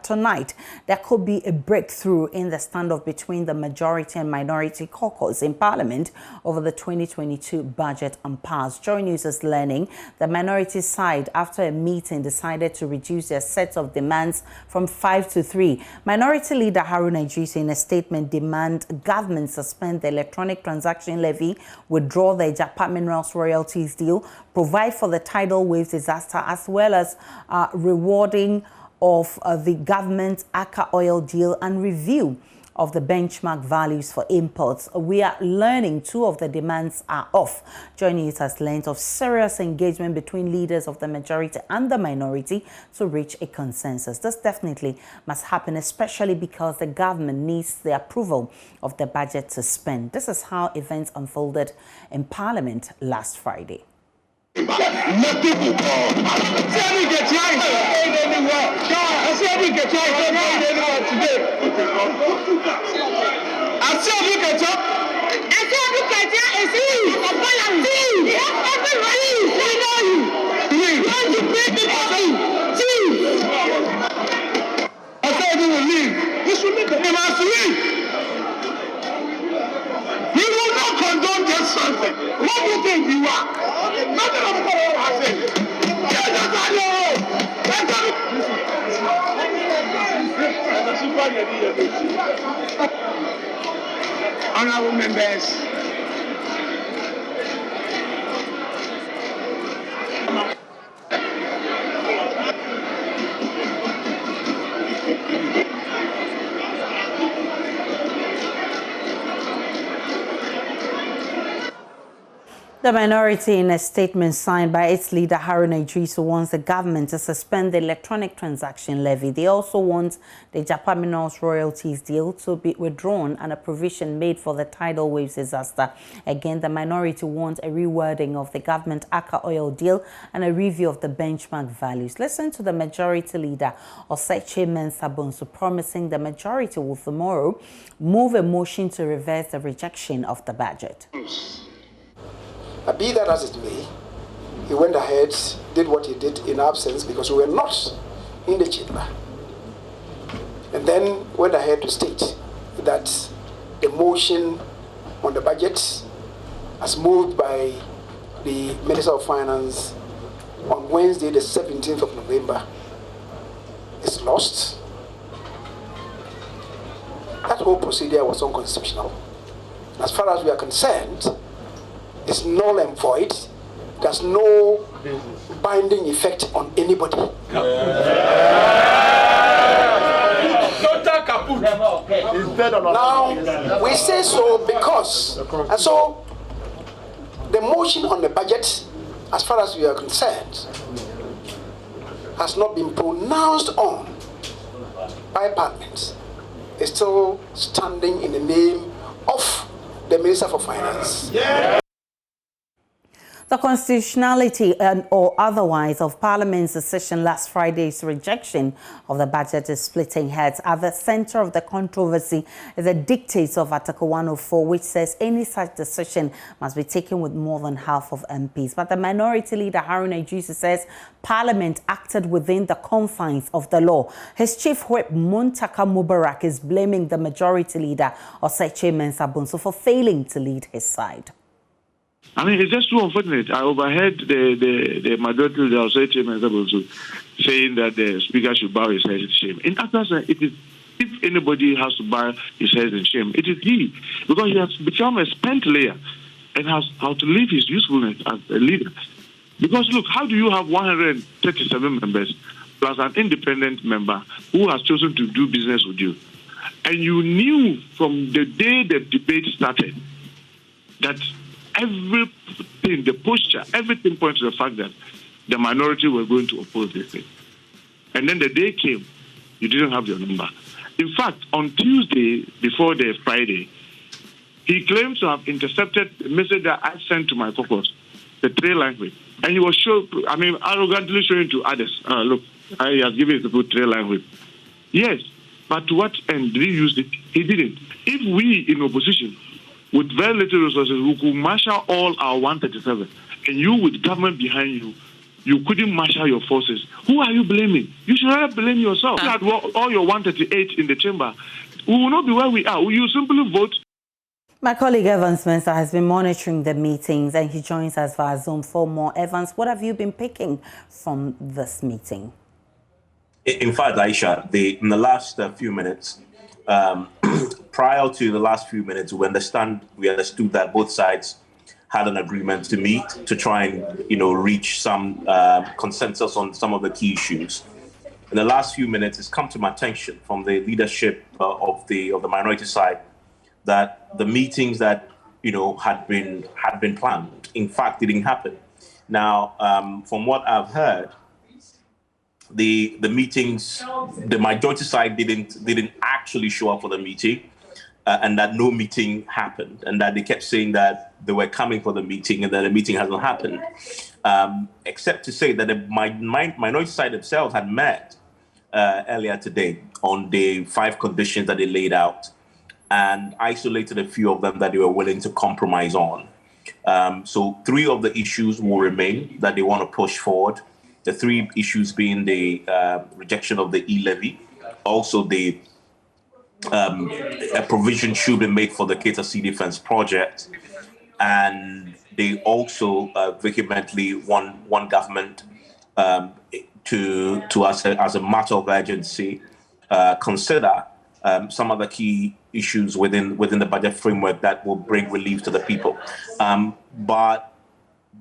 tonight there could be a breakthrough in the standoff between the majority and minority caucus in Parliament over the 2022 budget and pass. JoyNews is learning the minority side, after a meeting, decided to reduce their set of demands from 5 to 3. Minority Leader Haruna Idris, in a statement, demand government suspend the electronic transaction levy, withdraw the Japan Minerals royalties deal, provide for the tidal wave disaster, as well as rewarding of the government's Aka oil deal and review of the benchmark values for imports. We are learning two of the demands are off. JoyNews has learned of serious engagement between leaders of the majority and the minority to reach a consensus. This definitely must happen, especially because the government needs the approval of the budget to spend. This is how events unfolded in Parliament last Friday. What do you think you are? Nothing of what I said. Honorable members, the minority, in a statement signed by its leader Haruna Idris, wants the government to suspend the electronic transaction levy. They also want the Japan Minerals royalties deal to be withdrawn and a provision made for the tidal waves disaster. Again, the minority wants a rewording of the government Aka oil deal and a review of the benchmark values. Listen to the majority leader, Oseche Mensah-Bonsu, promising the majority will tomorrow move a motion to reverse the rejection of the budget. Be that as it may, he went ahead, did what he did in absence because we were not in the chamber. And then went ahead to state that the motion on the budget, as moved by the Minister of Finance on Wednesday, the 17th of November, is lost. That whole procedure was unconstitutional. As far as we are concerned, it's null and void. There's no binding effect on anybody. Now, we say so because, and so the motion on the budget, as far as we are concerned, has not been pronounced on by Parliament. It's still standing in the name of the Minister for Finance. Yeah. The constitutionality or otherwise of Parliament's decision last Friday's rejection of the budget is splitting heads. At the center of the controversy is the dictates of Article 104, which says any such decision must be taken with more than half of MPs. But the minority leader, Haruna Idris, says Parliament acted within the confines of the law. His chief whip, Muntaka Mubarak, is blaming the majority leader, Oseche Mensah-Bonsu, for failing to lead his side. I mean, it's just too unfortunate. I overheard the majority leader, Oseche Mensah-Bonsu, saying that the speaker should bow his head in shame. In essence, if anybody has to bow his head in shame, it is he, because he has become a spent layer and has how to leave his usefulness as a leader. Because look, how do you have 137 members plus an independent member who has chosen to do business with you? And you knew from the day the debate started that everything, the posture, everything points to the fact that the minority were going to oppose this thing. And then the day came, you didn't have your number. In fact, on Tuesday, before the Friday, he claims to have intercepted the message that I sent to my caucus, the trail line whip. And he was arrogantly showing to others, look, he has given the good trail line whip. Yes, but to what end did he use it? He didn't. If we in opposition, with very little resources, we could marshal all our 137, and you with government behind you, you couldn't marshal your forces. Who are you blaming? You should rather blame yourself. You had all your 138 in the chamber. We will not be where we are. Will you simply vote? My colleague Evans Mensah has been monitoring the meetings and he joins us via Zoom for more. Evans, what have you been picking from this meeting? In fact, Aisha, in the last few minutes, prior to the last few minutes, we understood that both sides had an agreement to meet to try and, reach some consensus on some of the key issues. In the last few minutes, it's come to my attention from the leadership of the minority side that the meetings that had been planned, in fact, didn't happen. Now, from what I've heard, the meetings, the majority side didn't actually show up for the meeting, and that no meeting happened, and that they kept saying that they were coming for the meeting, and that the meeting hasn't happened, except to say that the minority side themselves had met earlier today on the 5 conditions that they laid out, and isolated a few of them that they were willing to compromise on. So 3 of the issues will remain that they want to push forward. The 3 issues being the rejection of the e-levy, also a provision should be made for the Cater Sea Defense project, and they also vehemently want government to as a matter of urgency consider some of the key issues within the budget framework that will bring relief to the people. But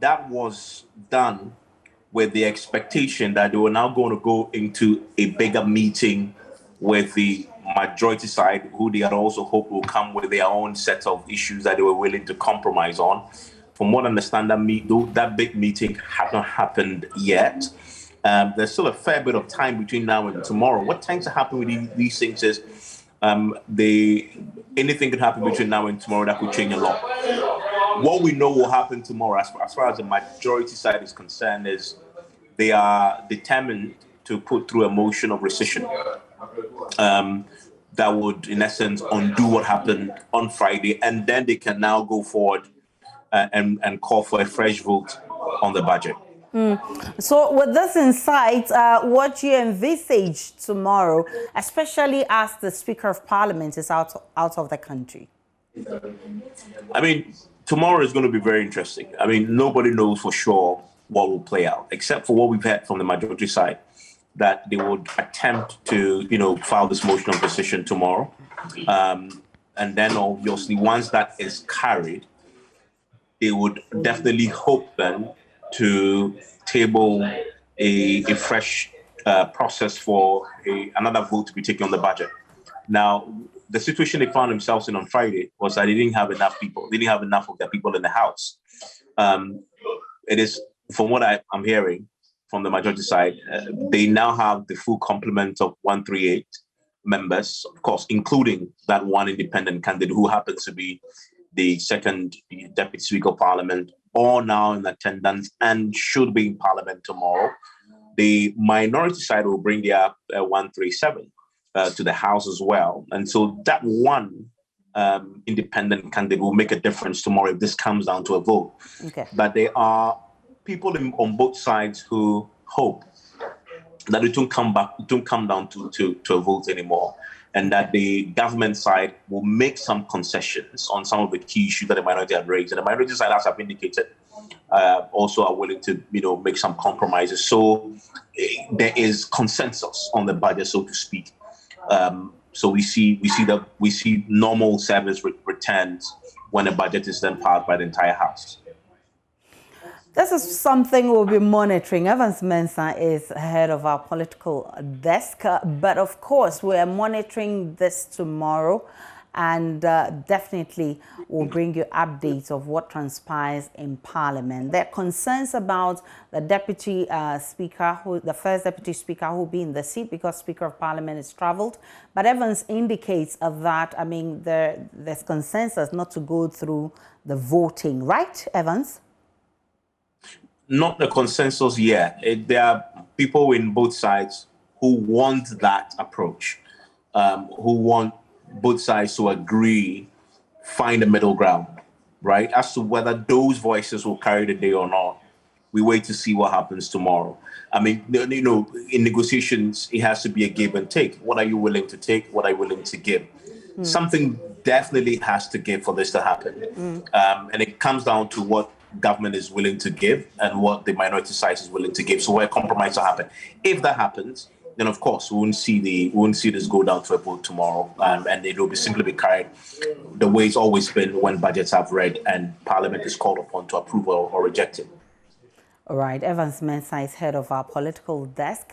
that was done with the expectation that they were now going to go into a bigger meeting with the majority side, who they had also hoped will come with their own set of issues that they were willing to compromise on. From what I understand, that big meeting had not happened yet. There's still a fair bit of time between now and tomorrow. What tends to happen with these things is anything could happen between now and tomorrow that could change a lot. What we know will happen tomorrow, as far as the majority side is concerned, is they are determined to put through a motion of rescission that would, in essence, undo what happened on Friday, and then they can now go forward and call for a fresh vote on the budget. So with this insight, what do you envisage tomorrow, especially as the Speaker of Parliament is out of the country? I mean, tomorrow is going to be very interesting. I mean, nobody knows for sure what will play out, except for what we've heard from the majority side, that they would attempt to, file this motion of rescission tomorrow. And then obviously, once that is carried, they would definitely hope then to table a fresh process for another vote to be taken on the budget. Now, the situation they found themselves in on Friday was that they didn't have enough people. They didn't have enough of their people in the House. It is, from what I'm hearing from the majority side, they now have the full complement of 138 members, of course, including that one independent candidate who happens to be the second Deputy Speaker of Parliament, all now in attendance and should be in Parliament tomorrow. The minority side will bring their 137 to the House as well. And so that one independent candidate will make a difference tomorrow if this comes down to a vote. Okay. But there are people on both sides who hope that it won't come down to a vote anymore, and that the government side will make some concessions on some of the key issues that the minority had raised. And the minority side, as I've indicated, also are willing to, make some compromises. So there is consensus on the budget, so to speak. So we see normal service returns when the budget is then passed by the entire House. This is something we'll be monitoring. Evans Mensah is head of our political desk, but of course we're monitoring this tomorrow, and definitely we'll bring you updates of what transpires in Parliament. There are concerns about the Deputy Speaker, the first Deputy Speaker who will be in the seat because Speaker of Parliament has travelled. But Evans indicates that, there's consensus not to go through the voting, right, Evans? Not the consensus yet. There are people in both sides who want that approach, who want both sides to agree, find a middle ground, right? As to whether those voices will carry the day or not we wait to see what happens tomorrow. I mean, you know, in negotiations, it has to be a give and take. What are you willing to take? What are you willing to give? Something definitely has to give for this to happen. And it comes down to what government is willing to give and what the minority side is willing to give. So where compromise will happen. If that happens, then of course we won't see this go down to a vote tomorrow, and it will be simply be carried the way it's always been when budgets have read and Parliament is called upon to approve or reject it. All right, Evans Mensah is head of our political desk.